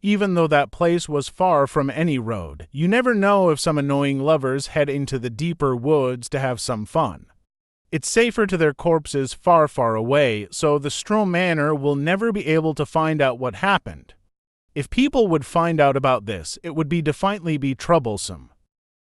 Even though that place was far from any road, you never know if some annoying lovers head into the deeper woods to have some fun. It's safer to their corpses far, far away, so the Strom Manor will never be able to find out what happened. If people would find out about this, it would definitely be troublesome.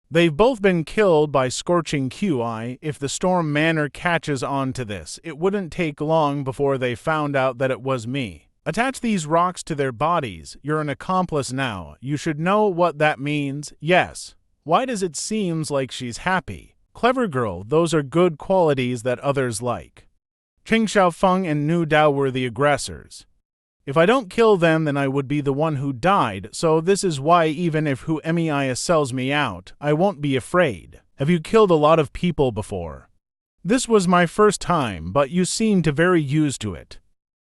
They've both been killed by scorching QI. If the Strom Manor catches on to this, it wouldn't take long before they found out that it was me. Attach these rocks to their bodies. You're an accomplice now. You should know what that means. Yes. Why does it seem like she's happy? Clever girl, those are good qualities that others like. Cheng Xiaofeng and Nu Dao were the aggressors. If I don't kill them, then I would be the one who died, so this is why even if Hu Mei sells me out, I won't be afraid. Have you killed a lot of people before? This was my first time, but you seemed to very used to it.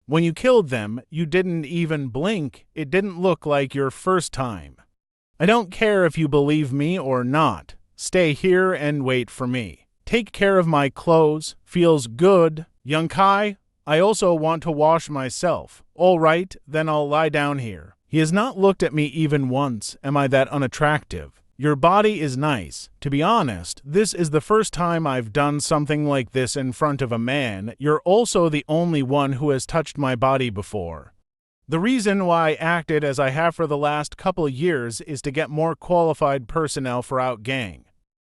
When you killed them, you didn't even blink. It didn't look like your first time. I don't care if you believe me or not. Stay here and wait for me. Take care of my clothes. Feels good. Young Kai, I also want to wash myself. All right, then I'll lie down here. He has not looked at me even once. Am I that unattractive? Your body is nice. To be honest, this is the first time I've done something like this in front of a man. You're also the only one who has touched my body before. The reason why I acted as I have for the last couple of years is to get more qualified personnel for Outgang.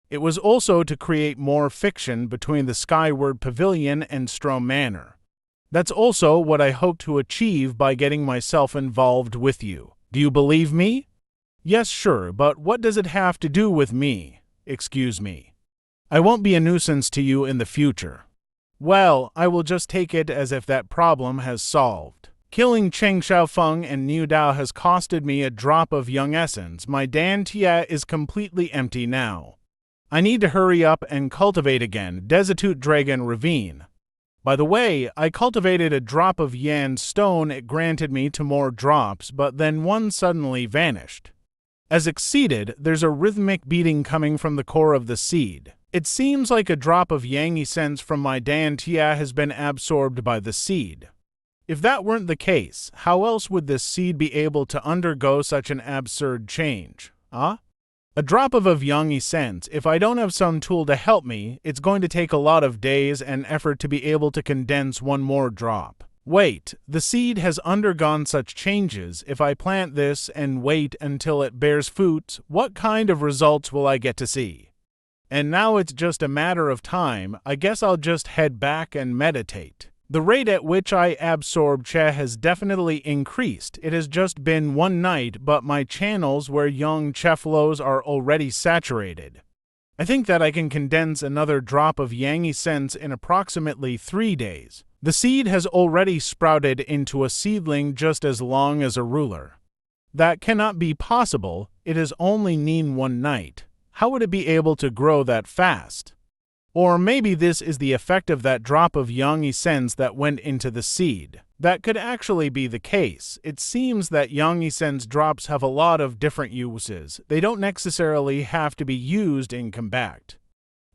It was also to create more fiction between the Skyward Pavilion and Strom Manor. That's also what I hope to achieve by getting myself involved with you. Do you believe me? Yes, sure, but what does it have to do with me? Excuse me. I won't be a nuisance to you in the future. Well, I will just take it as if that problem has solved. Killing Cheng Xiaofeng and Nu Dao has costed me a drop of young essence. My Dantia is completely empty now. I need to hurry up and cultivate again. Destitute Dragon Ravine. By the way, I cultivated a drop of Yan stone. It granted me 2 more drops, but then one suddenly vanished. As exceeded, there's a rhythmic beating coming from the core of the seed. It seems like a drop of Yang essence from my Dantia has been absorbed by the seed. If that weren't the case, how else would this seed be able to undergo such an absurd change? A drop of Yang essence. If I don't have some tool to help me, it's going to take a lot of days and effort to be able to condense 1 more drop. Wait, the seed has undergone such changes. If I plant this and wait until it bears fruit, what kind of results will I get to see? And now it's just a matter of time. I guess I'll just head back and meditate. The rate at which I absorb Che has definitely increased. It has just been 1 night, but my channels where young Che flows are already saturated. I think that I can condense another drop of Yang essence in approximately 3 days. The seed has already sprouted into a seedling just as long as a ruler. That cannot be possible. It has only need 1 night. How would it be able to grow that fast? Or maybe this is the effect of that drop of Yang essence that went into the seed. That could actually be the case. It seems that Yang essence drops have a lot of different uses. They don't necessarily have to be used in combat.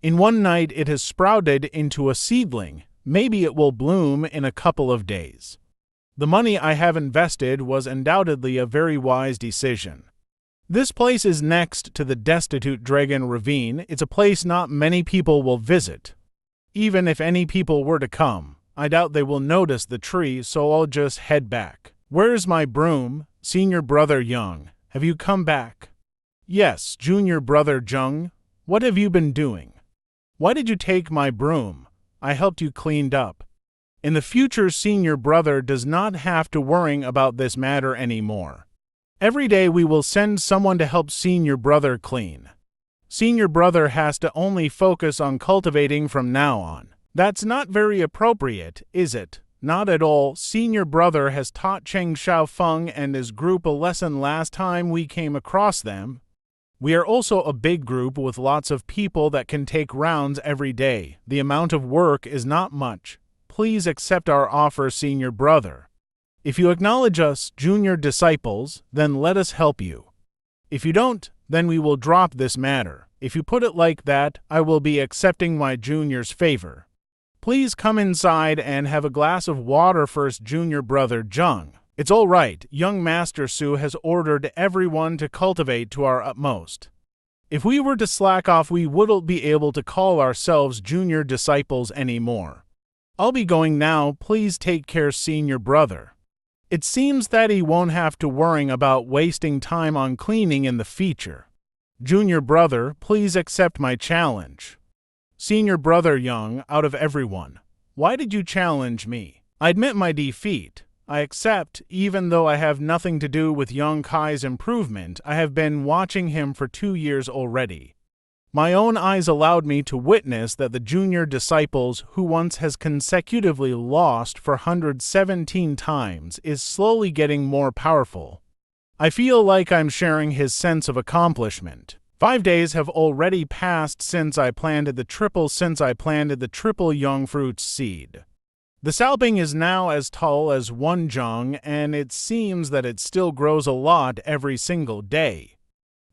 In 1 night, it has sprouted into a seedling. Maybe it will bloom in a couple of days. The money I have invested was undoubtedly a very wise decision. This place is next to the Destitute Dragon Ravine. It's a place not many people will visit. Even if any people were to come, I doubt they will notice the tree, so I'll just head back. Where's my broom? Senior Brother Young, have you come back? Yes, Junior Brother Jung. What have you been doing? Why did you take my broom? I helped you cleaned up. In the future, Senior Brother does not have to worry about this matter anymore. Every day we will send someone to help Senior Brother clean. Senior Brother has to only focus on cultivating from now on. That's not very appropriate, is it? Not at all. Senior Brother has taught Cheng Xiaofeng and his group a lesson last time we came across them. We are also a big group with lots of people that can take rounds every day. The amount of work is not much. Please accept our offer, Senior Brother. If you acknowledge us, junior disciples, then let us help you. If you don't, then we will drop this matter. If you put it like that, I will be accepting my junior's favor. Please come inside and have a glass of water first, Junior Brother Jung. It's all right. Young Master Su has ordered everyone to cultivate to our utmost. If we were to slack off, we wouldn't be able to call ourselves junior disciples anymore. I'll be going now. Please take care, senior brother. It seems that he won't have to worry about wasting time on cleaning in the future. Junior brother, please accept my challenge. Senior brother Young, out of everyone, why did you challenge me? I admit my defeat. I accept, even though I have nothing to do with Young Kai's improvement. I have been watching him for 2 years already. My own eyes allowed me to witness that the junior disciples who once has consecutively lost for 117 times is slowly getting more powerful. I feel like I'm sharing his sense of accomplishment. 5 days have already passed since I planted the triple young fruit seed. The sapling is now as tall as one jung, and it seems that it still grows a lot every single day.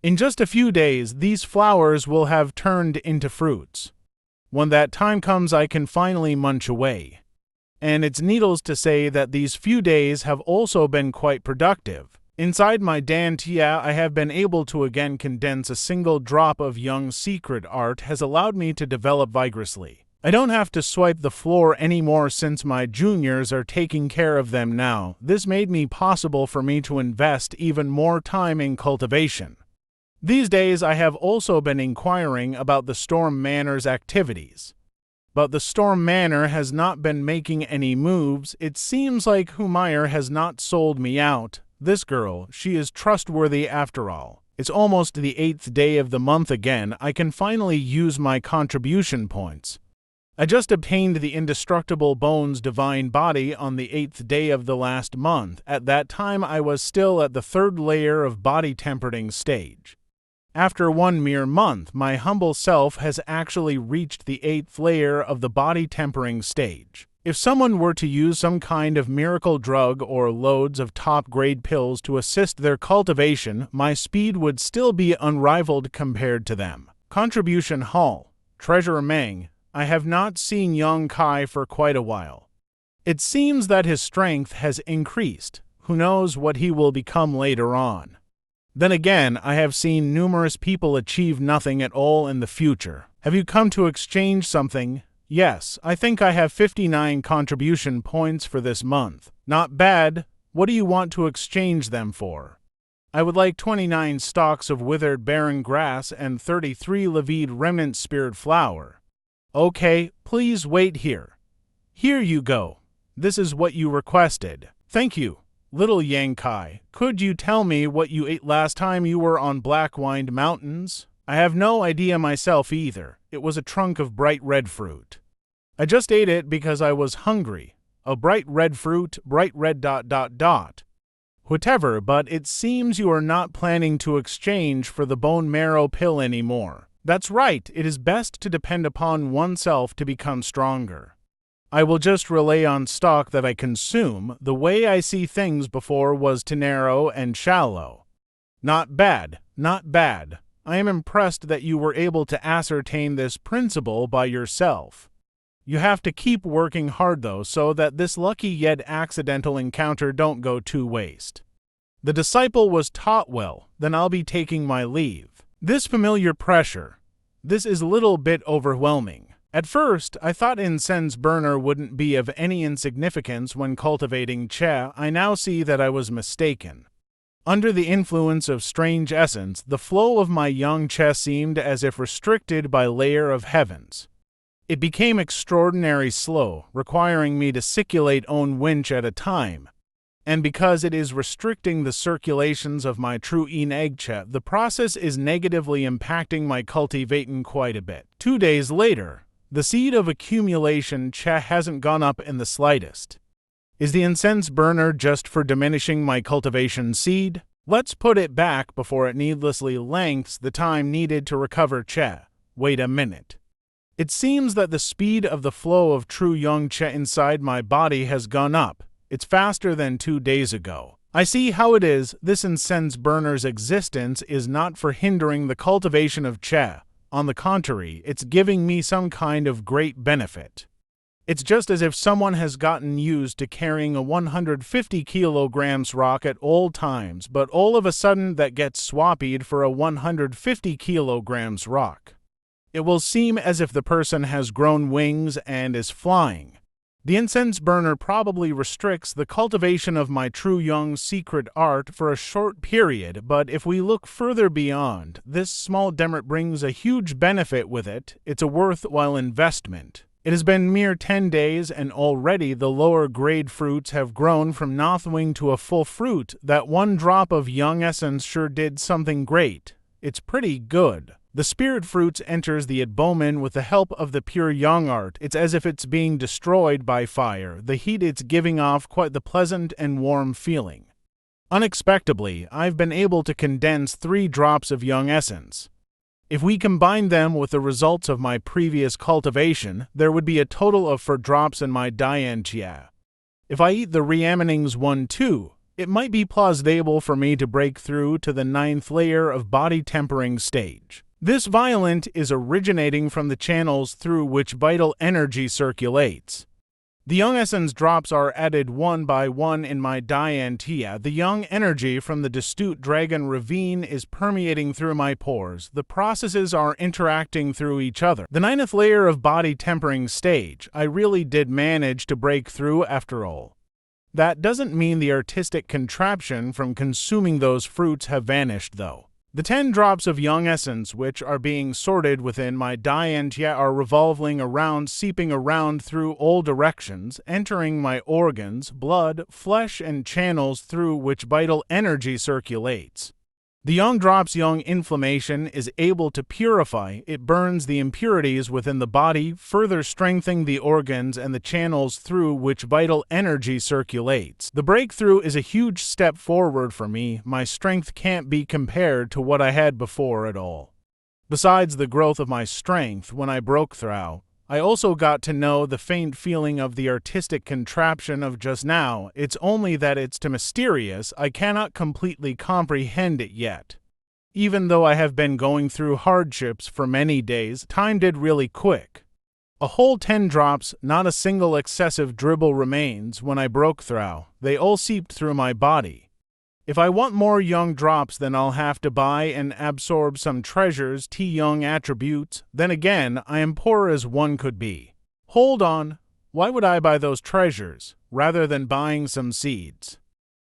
In just a few days, these flowers will have turned into fruits. When that time comes, I can finally munch away. And it's needless to say that these few days have also been quite productive. Inside my dantia, I have been able to again condense a single drop of Young's secret art has allowed me to develop vigorously. I don't have to swipe the floor anymore since my juniors are taking care of them now. This made me possible for me to invest even more time in cultivation. These days I have also been inquiring about the Storm Manor's activities. But the Storm Manor has not been making any moves. It seems like Humayr has not sold me out. This girl, she is trustworthy after all. It's almost the 8th day of the month again. I can finally use my contribution points. I just obtained the indestructible bones divine body on the 8th day of the last month. At that time I was still at the 3rd layer of body tempering stage. After 1 mere month, my humble self has actually reached the 8th layer of the body tempering stage. If someone were to use some kind of miracle drug or loads of top-grade pills to assist their cultivation, my speed would still be unrivaled compared to them. Contribution Hall. Treasurer Meng. I have not seen Young Kai for quite a while. It seems that his strength has increased. Who knows what he will become later on. Then again, I have seen numerous people achieve nothing at all in the future. Have you come to exchange something? Yes, I think I have 59 contribution points for this month. Not bad. What do you want to exchange them for? I would like 29 stalks of withered barren grass and 33 levied remnant spirit flower. Okay, please wait here. Here you go. This is what you requested. Thank you. Little Yang Kai, could you tell me what you ate last time you were on Blackwind Mountains? I have no idea myself either. It was a trunk of bright red fruit. I just ate it because I was hungry. A bright red fruit, bright red ... Whatever, but it seems you are not planning to exchange for the bone marrow pill anymore. That's right, it is best to depend upon oneself to become stronger. I will just rely on stock that I consume. The way I see things before was too narrow and shallow. Not bad, not bad. I am impressed that you were able to ascertain this principle by yourself. You have to keep working hard though, so that this lucky yet accidental encounter don't go to waste. The disciple was taught well, then I'll be taking my leave. This familiar pressure. This is a little bit overwhelming. At first, I thought incense burner wouldn't be of any insignificance when cultivating cha. I now see that I was mistaken. Under the influence of strange essence, the flow of my young cha seemed as if restricted by layer of heavens. It became extraordinarily slow, requiring me to circulate own winch at a time. And because it is restricting the circulations of my true egg-cha, the process is negatively impacting my cultivating quite a bit. 2 days later, the seed of accumulation cha hasn't gone up in the slightest. Is the incense burner just for diminishing my cultivation seed? Let's put it back before it needlessly lengthens the time needed to recover cha. Wait a minute. It seems that the speed of the flow of true young cha inside my body has gone up. It's faster than 2 days ago. I see how it is. This incense burner's existence is not for hindering the cultivation of cha. On the contrary, it's giving me some kind of great benefit. It's just as if someone has gotten used to carrying a 150 kilograms rock at all times, but all of a sudden that gets swappied for a 150 kilograms rock. It will seem as if the person has grown wings and is flying. The incense burner probably restricts the cultivation of my true young secret art for a short period, but if we look further beyond, this small demerit brings a huge benefit with it. It's a worthwhile investment. It has been mere 10 days, and already the lower grade fruits have grown from nothing to a full fruit. That one drop of young essence sure did something great. It's pretty good. The spirit fruits enters the abdomen with the help of the pure young art. It's as if it's being destroyed by fire. The heat it's giving off quite the pleasant and warm feeling. Unexpectedly, I've been able to condense 3 drops of young essence. If we combine them with the results of my previous cultivation, there would be a total of 4 drops in my Diantia. If I eat the reaminings 1 too, it might be plausible for me to break through to the 9th layer of body tempering stage. This violent is originating from the channels through which vital energy circulates. The young essence drops are added 1 by 1 in my Diantia. The young energy from the Distute Dragon Ravine is permeating through my pores. The processes are interacting through each other. The 9th layer of body tempering stage, I really did manage to break through after all. That doesn't mean the artistic contraption from consuming those fruits have vanished though. The 10 drops of young essence which are being sorted within my Diantia are revolving around, seeping around through all directions, entering my organs, blood, flesh, and channels through which vital energy circulates. The young drop's young inflammation is able to purify. It burns the impurities within the body, further strengthening the organs and the channels through which vital energy circulates. The breakthrough is a huge step forward for me. My strength can't be compared to what I had before at all. Besides the growth of my strength when I broke through, I also got to know the faint feeling of the artistic contraption of just now. It's only that it's too mysterious. I cannot completely comprehend it yet. Even though I have been going through hardships for many days, time did really quick. A whole 10 drops, not a single excessive dribble remains when I broke through. They all seeped through my body. If I want more young drops, then I'll have to buy and absorb some treasures, young attributes. Then again, I am poor as one could be. Hold on, why would I buy those treasures, rather than buying some seeds?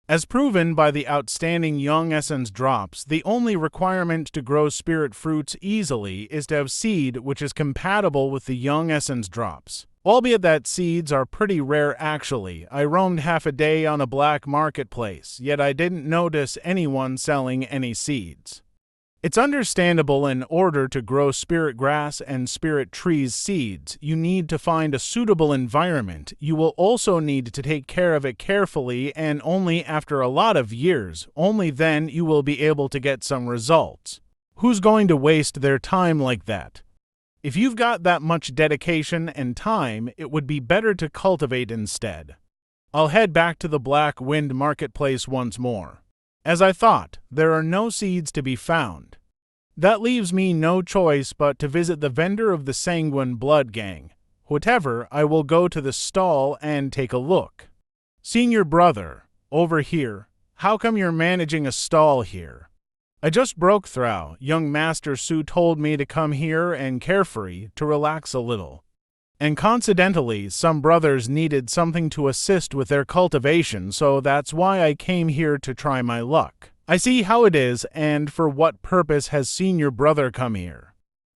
As proven by the outstanding young essence drops, the only requirement to grow spirit fruits easily is to have seed which is compatible with the young essence drops. Albeit that seeds are pretty rare actually. I roamed half a day on a black marketplace, yet I didn't notice anyone selling any seeds. It's understandable in order to grow spirit grass and spirit trees seeds, you need to find a suitable environment. You will also need to take care of it carefully, and only after a lot of years, only then you will be able to get some results. Who's going to waste their time like that? If you've got that much dedication and time, it would be better to cultivate instead. I'll head back to the Black Wind Marketplace once more. As I thought, there are no seeds to be found. That leaves me no choice but to visit the vendor of the Sanguine Blood Gang. Whatever, I will go to the stall and take a look. Senior brother, over here, how come you're managing a stall here? I just broke through. Young Master Su told me to come here and carefree, to relax a little. And coincidentally, some brothers needed something to assist with their cultivation, so that's why I came here to try my luck. I see how it is, and for what purpose has senior brother come here?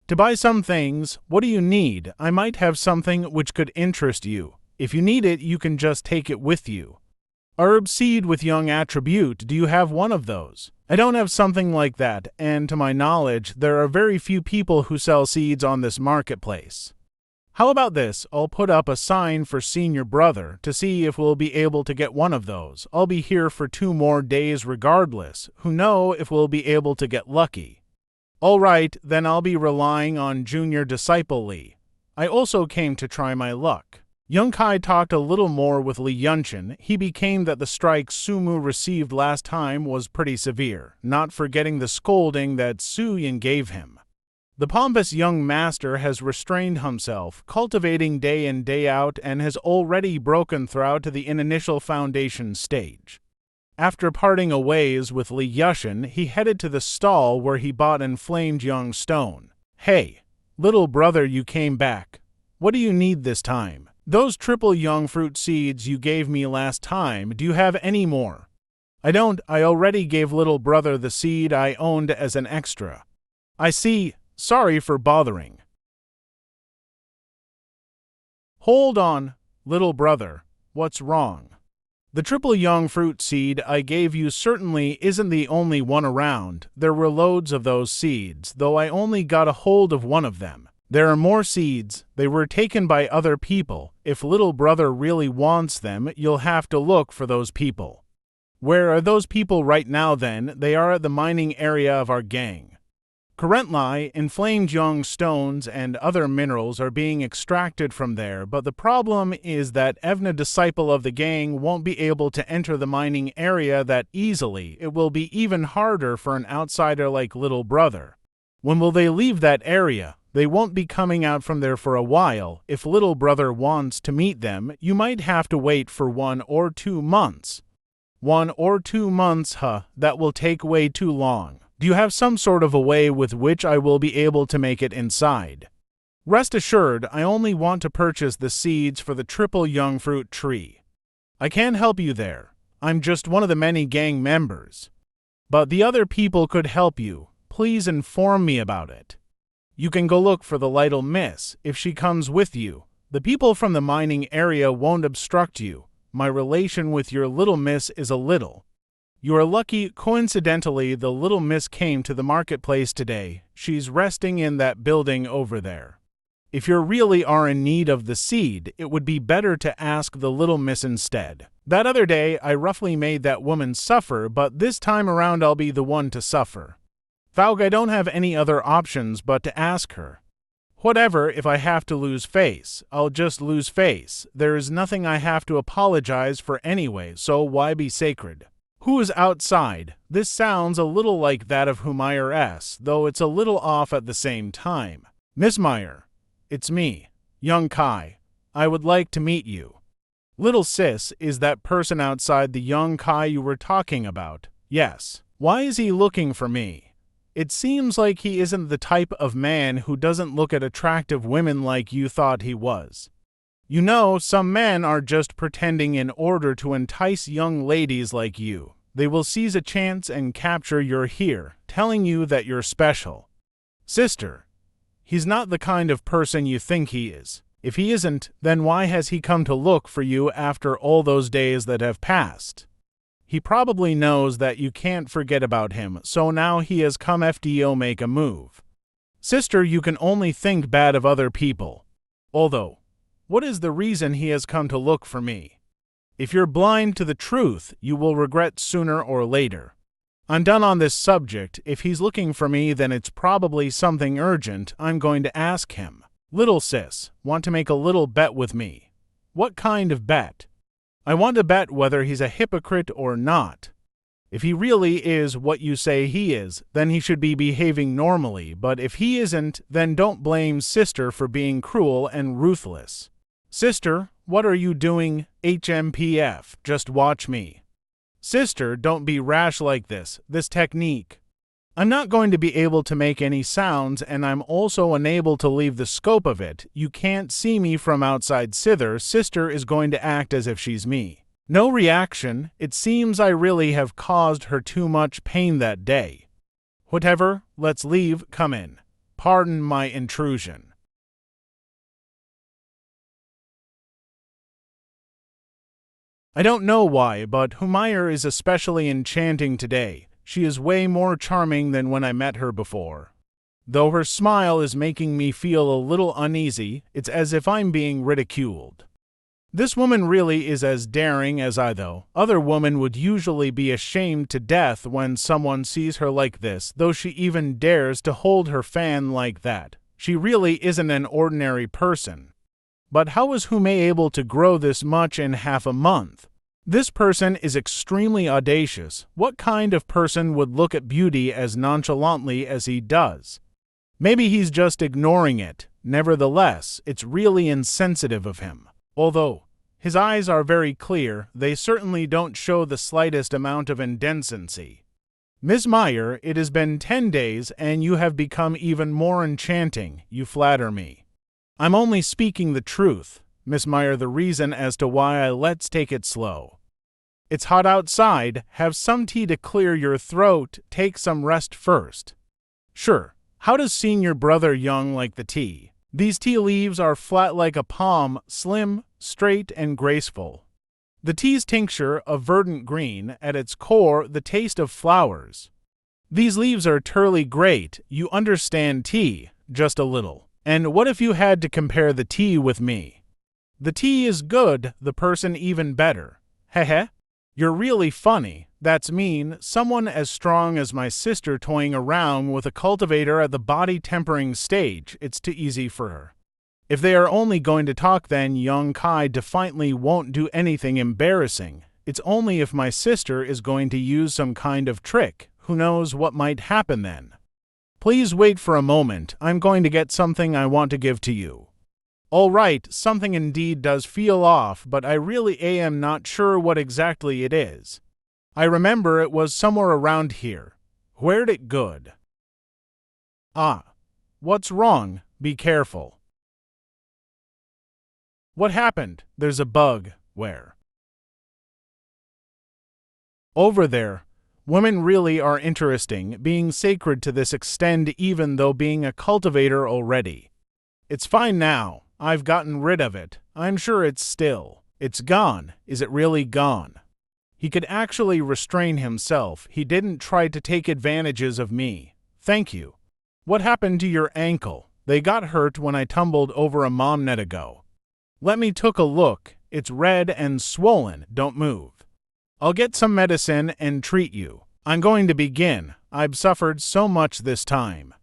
To buy some things. What do you need? I might have something which could interest you. If you need it, you can just take it with you. Herb seed with young attribute, do you have one of those? I don't have something like that, and to my knowledge, there are very few people who sell seeds on this marketplace. How about this? I'll put up a sign for senior brother to see if we'll be able to get one of those. I'll be here for 2 more days regardless. Who know if we'll be able to get lucky. All right, then I'll be relying on Junior Disciple Li. I also came to try my luck. Young Kai talked a little more with Li Yunshin. He became that the strike Sumu received last time was pretty severe, not forgetting the scolding that Su Yin gave him. The pompous young master has restrained himself, cultivating day in day out, and has already broken through to the initial foundation stage. After parting ways with Li Yushin, he headed to the stall where he bought inflamed young stone. "Hey, little brother, you came back. What do you need this time? Those triple young fruit seeds you gave me last time, do you have any more?" "I don't. I already gave little brother the seed I owned as an extra." "I see. Sorry for bothering." "Hold on, little brother. What's wrong? The triple young fruit seed I gave you certainly isn't the only one around. There were loads of those seeds, though I only got a hold of one of them. There are more seeds. They were taken by other people. If little brother really wants them, you'll have to look for those people." "Where are those people right now then?" "They are at the mining area of our gang. Currently, inflamed young stones and other minerals are being extracted from there, but the problem is that even a disciple of the gang won't be able to enter the mining area that easily. It will be even harder for an outsider like little brother. When will they leave that area? They won't be coming out from there for a while. If little brother wants to meet them, you might have to wait for 1 or 2 months. 1 or 2 months, that will take way too long. Do you have some sort of a way with which I will be able to make it inside?" "Rest assured, I only want to purchase the seeds for the triple young fruit tree. I can't help you there. I'm just one of the many gang members. But the other people could help you. Please inform me about it. You can go look for the little miss if she comes with you. The people from the mining area won't obstruct you. My relation with your little miss is a little. You are lucky. Coincidentally, the little miss came to the marketplace today. She's resting in that building over there. If you really are in need of the seed, it would be better to ask the little miss instead. That other day, I roughly made that woman suffer, but this time around I'll be the one to suffer. Faug, I don't have any other options but to ask her. Whatever, if I have to lose face, I'll just lose face. There is nothing I have to apologize for anyway, so why be sacred?" "Who is outside?" This sounds a little like that of Humayer S., though it's a little off at the same time. "Miss Meyer, it's me, young Kai. I would like to meet you." "Little sis, is that person outside the young Kai you were talking about?" "Yes." "Why is he looking for me? It seems like he isn't the type of man who doesn't look at attractive women like you thought he was. You know, some men are just pretending in order to entice young ladies like you. They will seize a chance and capture you're here, telling you that you're special." "Sister, he's not the kind of person you think he is. If he isn't, then why has he come to look for you after all those days that have passed? He probably knows that you can't forget about him, so now he has come FDO make a move." "Sister, you can only think bad of other people. Although, what is the reason he has come to look for me? If you're blind to the truth, you will regret sooner or later. I'm done on this subject. If he's looking for me, then it's probably something urgent. I'm going to ask him." "Little sis, want to make a little bet with me?" "What kind of bet?" "I want to bet whether he's a hypocrite or not. If he really is what you say he is, then he should be behaving normally, but if he isn't, then don't blame sister for being cruel and ruthless." "Sister, what are you doing? HMPF, just watch me." "Sister, don't be rash like this technique. I'm not going to be able to make any sounds, and I'm also unable to leave the scope of it. You can't see me from outside sither. Sister is going to act as if she's me." No reaction. It seems I really have caused her too much pain that day. "Whatever, let's leave. Come in. Pardon my intrusion." I don't know why, but Humayer is especially enchanting today. She is way more charming than when I met her before. Though her smile is making me feel a little uneasy, it's as if I'm being ridiculed. This woman really is as daring as I, though. Other women would usually be ashamed to death when someone sees her like this, though she even dares to hold her fan like that. She really isn't an ordinary person. But how was Hume able to grow this much in half a month? This person is extremely audacious. What kind of person would look at beauty as nonchalantly as he does? Maybe he's just ignoring it. Nevertheless, it's really insensitive of him. Although his eyes are very clear, they certainly don't show the slightest amount of indecency. Miss Meyer, it has been 10 days, and you have become even more enchanting. You flatter me. I'm only speaking the truth, Miss Meyer, the reason as to why let's take it slow. It's hot outside. Have some tea to clear your throat. Take some rest first. Sure. How does senior brother Young like the tea? These tea leaves are flat like a palm, slim, straight, and graceful. The tea's tincture of verdant green, at its core the taste of flowers. These leaves are truly great. You understand tea, just a little. And what if you had to compare the tea with me? The tea is good, the person even better. Heh. You're really funny. That's mean. Someone as strong as my sister toying around with a cultivator at the body tempering stage. It's too easy for her. If they are only going to talk, then young Kai defiantly won't do anything embarrassing. It's only if my sister is going to use some kind of trick. Who knows what might happen then? Please wait for a moment. I'm going to get something I want to give to you. All right, something indeed does feel off, but I really am not sure what exactly it is. I remember it was somewhere around here. Where'd it good? Ah. What's wrong? Be careful. What happened? There's a bug. Where? Over there. Women really are interesting, being sacred to this extent even though being a cultivator already. It's fine now. I've gotten rid of it. I'm sure it's still. It's gone. Is it really gone? He could actually restrain himself. He didn't try to take advantages of me. Thank you. What happened to your ankle? They got hurt when I tumbled over a minute ago. Let me took a look. It's red and swollen. Don't move. I'll get some medicine and treat you. I'm going to begin. I've suffered so much this time.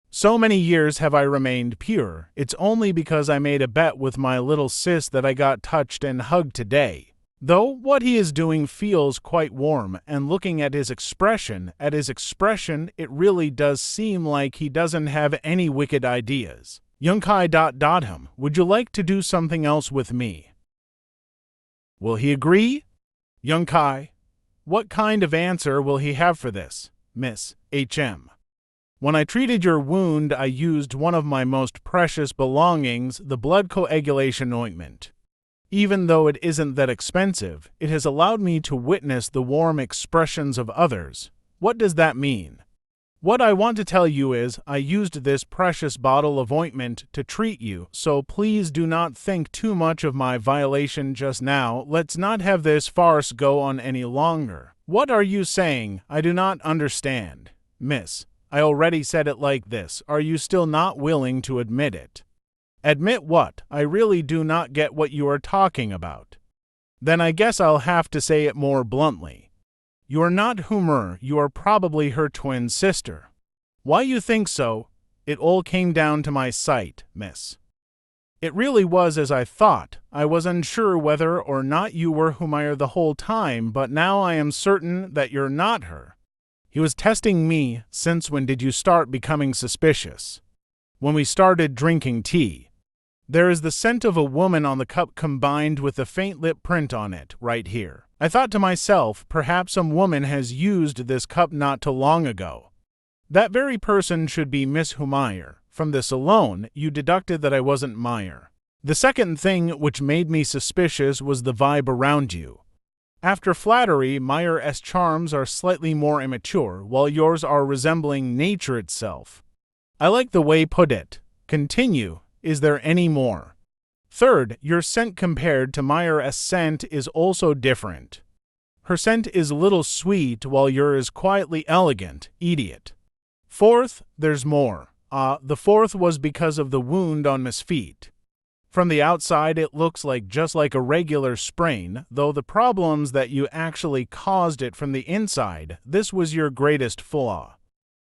So many years have I remained pure. It's only because I made a bet with my little sis that I got touched and hugged today. Though what he is doing feels quite warm, and looking at his expression, it really does seem like he doesn't have any wicked ideas. Young Kai him. Would you like to do something else with me? Will he agree? Young Kai. What kind of answer will he have for this, Miss H.M.? When I treated your wound, I used one of my most precious belongings, the blood coagulation ointment. Even though it isn't that expensive, it has allowed me to witness the warm expressions of others. What does that mean? What I want to tell you is, I used this precious bottle of ointment to treat you, so please do not think too much of my violation just now. Let's not have this farce go on any longer. What are you saying? I do not understand. Miss, I already said it like this. Are you still not willing to admit it? Admit what? I really do not get what you are talking about. Then I guess I'll have to say it more bluntly. You are not Humor, you are probably her twin sister. Why you think so? It all came down to my sight, miss. It really was as I thought. I was unsure whether or not you were Humire the whole time, but now I am certain that you're not her. He was testing me. Since when did you start becoming suspicious? When we started drinking tea. There is the scent of a woman on the cup combined with the faint lip print on it, right here. I thought to myself, perhaps some woman has used this cup not too long ago. That very person should be Miss Humire. From this alone, you deducted that I wasn't Meyer. The second thing which made me suspicious was the vibe around you. After flattery, Meyer's charms are slightly more immature, while yours are resembling nature itself. I like the way put it. Continue. Is there any more? Third, your scent compared to Meyer's scent is also different. Her scent is a little sweet, while yours is quietly elegant. Idiot. Fourth, there's more. The fourth was because of the wound on Miss Feet. From the outside, it looks like just like a regular sprain, though the problems that you actually caused it from the inside. This was your greatest flaw.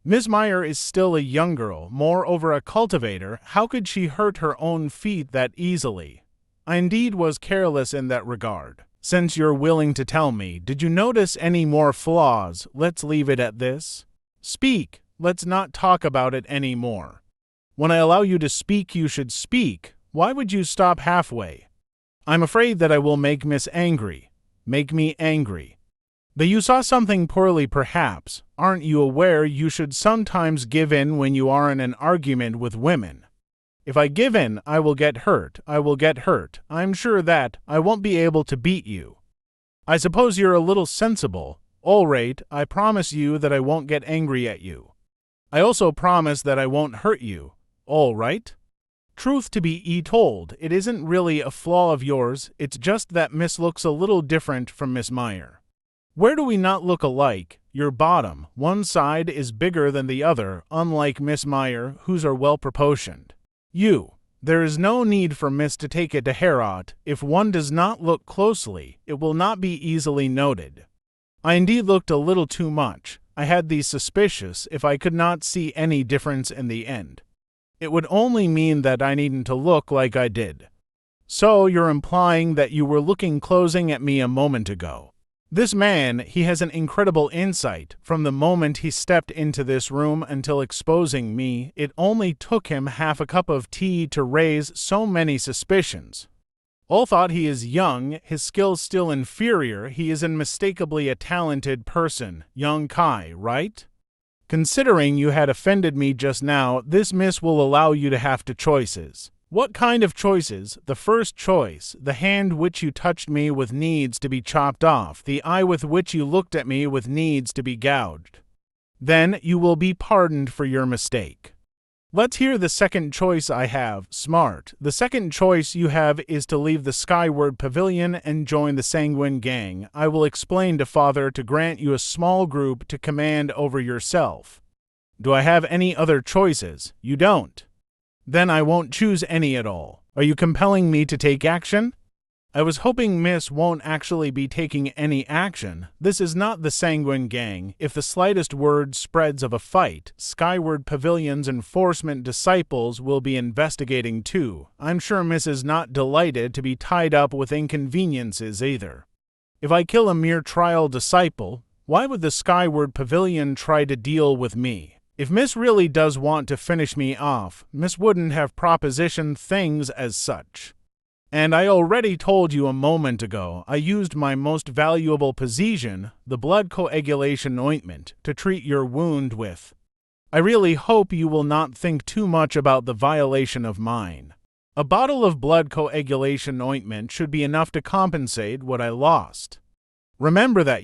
Miss Meyer is still a young girl, moreover a cultivator. How could she hurt her own feet that easily? I indeed was careless in that regard. Since you're willing to tell me, did you notice any more flaws? Let's leave it at this. Speak. Let's not talk about it any more. When I allow you to speak, you should speak. Why would you stop halfway? I'm afraid that I will make Miss angry. Make me angry. That you saw something poorly perhaps. Aren't you aware you should sometimes give in when you are in an argument with women? If I give in, I will get hurt. I will get hurt. I'm sure that I won't be able to beat you. I suppose you're a little sensible. All right, I promise you that I won't get angry at you. I also promise that I won't hurt you. All right? Truth to be told, it isn't really a flaw of yours, it's just that Miss looks a little different from Miss Meyer. Where do we not look alike? Your bottom, one side is bigger than the other, unlike Miss Meyer, whose are well proportioned. There is no need for Miss to take it to heart. If one does not look closely, it will not be easily noted. I indeed looked a little too much. I had these suspicious if I could not see any difference in the end. It would only mean that I needn't to look like I did. So you're implying that you were looking closing at me a moment ago. This man, he has an incredible insight. From the moment he stepped into this room until exposing me, it only took him half a cup of tea to raise so many suspicions. All thought he is young, his skills still inferior, he is unmistakably a talented person, young Kai, right? Considering you had offended me just now, this miss will allow you to have two choices. What kind of choices? The first choice, the hand which you touched me with needs to be chopped off, the eye with which you looked at me with needs to be gouged. Then you will be pardoned for your mistake. Let's hear the second choice I have, smart. The second choice you have is to leave the Skyward Pavilion and join the Sanguine Gang. I will explain to Father to grant you a small group to command over yourself. Do I have any other choices? You don't. Then I won't choose any at all. Are you compelling me to take action? I was hoping Miss won't actually be taking any action. This is not the Sanguine Gang. If the slightest word spreads of a fight, Skyward Pavilion's enforcement disciples will be investigating too. I'm sure Miss is not delighted to be tied up with inconveniences either. If I kill a mere trial disciple, why would the Skyward Pavilion try to deal with me? If Miss really does want to finish me off, Miss wouldn't have propositioned things as such. And I already told you a moment ago, I used my most valuable possession, the blood coagulation ointment, to treat your wound with. I really hope you will not think too much about the violation of mine. A bottle of blood coagulation ointment should be enough to compensate what I lost. Remember that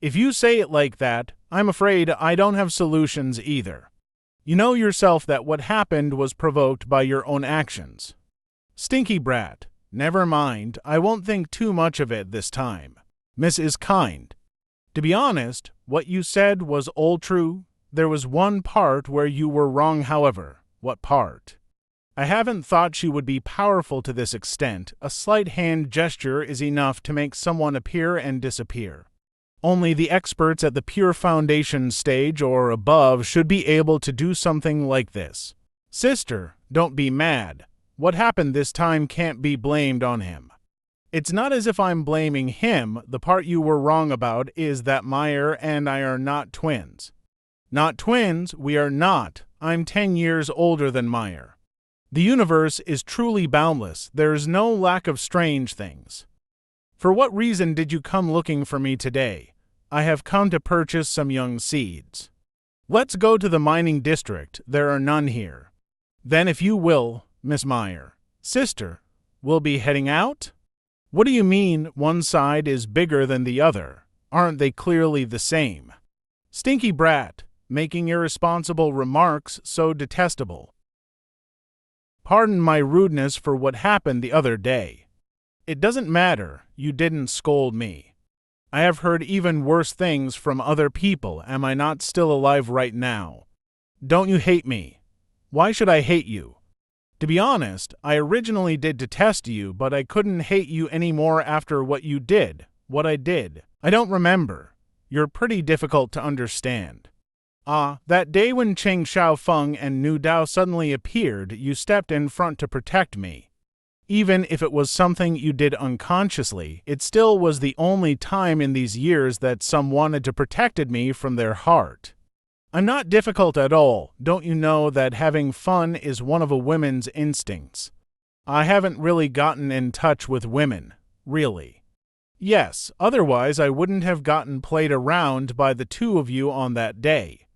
if you say it like that, I'm afraid I don't have solutions either. You know yourself that what happened was provoked by your own actions. Stinky brat. Never mind, I won't think too much of it this time. Miss is kind. To be honest, what you said was all true. There was one part where you were wrong, however. What part? I haven't thought she would be powerful to this extent. A slight hand gesture is enough to make someone appear and disappear. Only the experts at the pure foundation stage or above should be able to do something like this. Sister, don't be mad. What happened this time can't be blamed on him. It's not as if I'm blaming him. The part you were wrong about is that Meyer and I are not twins. Not twins, we are not. I'm 10 years older than Meyer. The universe is truly boundless. There is no lack of strange things. For what reason did you come looking for me today? I have come to purchase some young seeds. Let's go to the mining district. There are none here. Then if you will, Miss Meyer. Sister, we'll be heading out? What do you mean one side is bigger than the other? Aren't they clearly the same? Stinky brat, making irresponsible remarks so detestable. Pardon my rudeness for what happened the other day. It doesn't matter, you didn't scold me. I have heard even worse things from other people. Am I not still alive right now? Don't you hate me? Why should I hate you? To be honest, I originally did detest you, but I couldn't hate you anymore after what you did. What I did. I don't remember. You're pretty difficult to understand. That day when Cheng Xiaofeng and Nu Dao suddenly appeared, you stepped in front to protect me. Even if it was something you did unconsciously, it still was the only time in these years that some wanted to protect me from their heart. I'm not difficult at all. Don't you know that having fun is one of a woman's instincts? I haven't really gotten in touch with women, really. Yes, otherwise I wouldn't have gotten played around by the two of you on that day.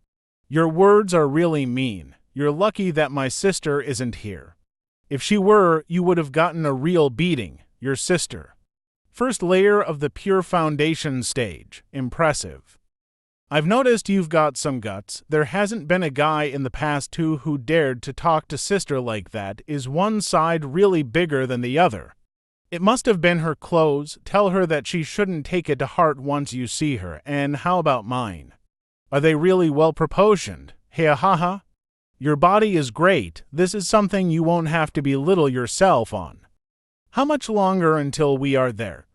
Your words are really mean. You're lucky that my sister isn't here. If she were, you would have gotten a real beating, your sister. First layer of the pure foundation stage. Impressive. I've noticed you've got some guts. There hasn't been a guy in the past two who dared to talk to sister like that. Is one side really bigger than the other? It must have been her clothes. Tell her that she shouldn't take it to heart once you see her. And how about mine? Are they really well proportioned? Ha ha ha. Your body is great. This is something you won't have to belittle yourself on. How much longer until we are there?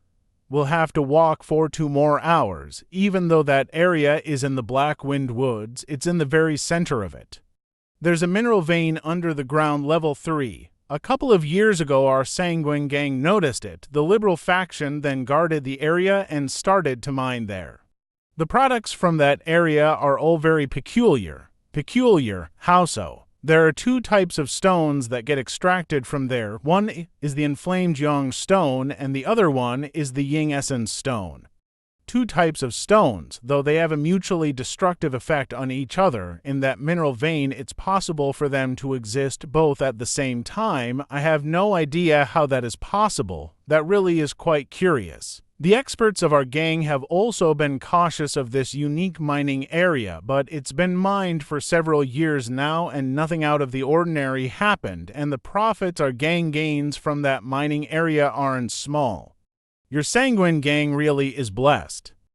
We'll have to walk for 2 more hours. Even though that area is in the Black Wind Woods, it's in the very center of it. There's a mineral vein under the ground, level 3. A couple of years ago, our Sanguine gang noticed it. The liberal faction then guarded the area and started to mine there. The products from that area are all very peculiar. Peculiar, how so? There are 2 types of stones that get extracted from there. One is the inflamed yang stone, and the other one is the yin essence stone. 2 types of stones, though they have a mutually destructive effect on each other. In that mineral vein, it's possible for them to exist both at the same time. I have no idea how that is possible. That really is quite curious. The experts of our gang have also been cautious of this unique mining area, but it's been mined for several years now and nothing out of the ordinary happened, and the profits our gang gains from that mining area aren't small. Your Sanguine gang really is blessed.